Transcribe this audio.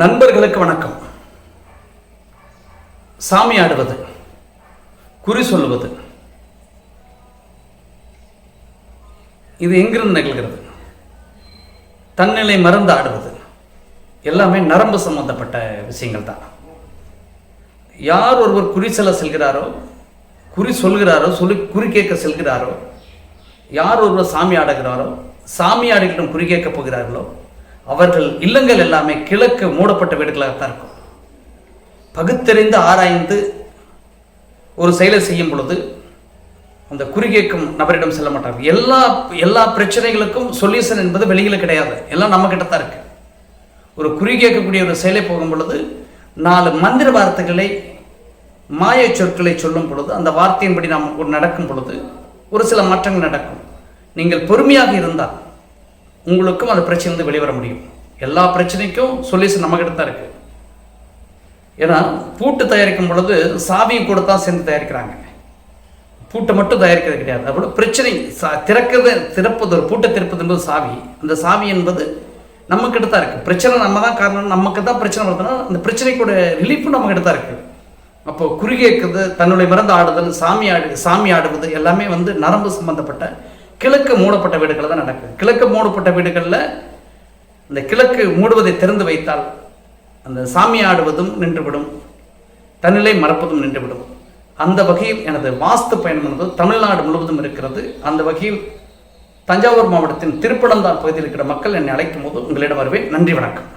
நண்பர்களுக்கு வணக்கம். சாமி ஆடுவது, குறி சொல்லுவது, இது எங்கிருந்து நிகழ்கிறது? தன்னிலை மறந்து ஆடுவது எல்லாமே நரம்பு சம்பந்தப்பட்ட விஷயங்கள் தான். யார் ஒருவர் குறி சொல்ல செல்கிறாரோ, குறி சொல்கிறாரோ, குறி கேட்க செல்கிறாரோ, யார் ஒருவர் சாமி ஆடுகிறாரோ, சாமி ஆடுகளிடம் குறி கேட்க போகிறார்களோ, அவர்கள் இல்லங்கள் எல்லாமே கிழக்கு மூடப்பட்ட வீடுகளாகத்தான் இருக்கும். பகுத்தறிந்து ஆராய்ந்து ஒரு செயலை செய்யும் பொழுது அந்த குறி கேட்கும் நபரிடம் செல்ல மாட்டாங்க. எல்லா பிரச்சனைகளுக்கும் சொல்யூஷன் என்பது வெளியில் கிடையாது, எல்லாம் நம்ம கிட்ட தான் இருக்கு. ஒரு குறி கேட்கக்கூடிய ஒரு செயலை போகும் பொழுது 4 மந்திர வார்த்தைகளை, மாய சொற்களை சொல்லும் பொழுது, அந்த வார்த்தையின்படி நாம் நடக்கும் பொழுது ஒரு சில மாற்றங்கள் நடக்கும். நீங்கள் பொறுமையாக இருந்தால் உங்களுக்கும் அந்த பிரச்சனை வெளிவர முடியும். எல்லா பிரச்சனைக்கும் சொல்யூஷன் நம்ம கிட்ட தான் இருக்கு. ஏன்னா பூட்டு தயாரிக்கும் பொழுது சாவியும் கூட தான் சேர்ந்து தயாரிக்கிறாங்க. பூட்டை மட்டும் தயாரிக்கிறது கிடையாது. அதுபோல பிரச்சனை திறப்பது, ஒரு பூட்டை திறப்பது என்பது சாவி. அந்த சாவி என்பது நம்ம கிட்ட தான் இருக்கு. பிரச்சனை நம்ம தான் காரணம், நமக்கு தான் பிரச்சனை வருதுன்னா அந்த பிரச்சனைக்கூட ரிலீஃபும் நம்ம கிட்ட தான் இருக்கு. அப்போ குறி கேட்குறது, தன்னுடைய மறந்து ஆடுதல், சாமி ஆடுவது எல்லாமே நரம்பு சம்பந்தப்பட்ட கிழக்கு மூடப்பட்ட வீடுகளில் தான் நடக்குது. கிழக்கு மூடப்பட்ட வீடுகளில் இந்த கிழக்கு மூடுவதை திறந்து வைத்தால் அந்த சாமி ஆடுவதும் நின்றுவிடும், தன்னிலை மறப்பதும் நின்றுவிடும். அந்த வகையில் எனது வாஸ்து பயணம் என்பது தமிழ்நாடு முழுவதும் இருக்கிறது. அந்த வகையில் தஞ்சாவூர் மாவட்டத்தின் திருப்பனந்தாள் பகுதியில் இருக்கிற மக்கள் என்னை அழைக்கும் போது உங்களிடம் வருவேன். நன்றி, வணக்கம்.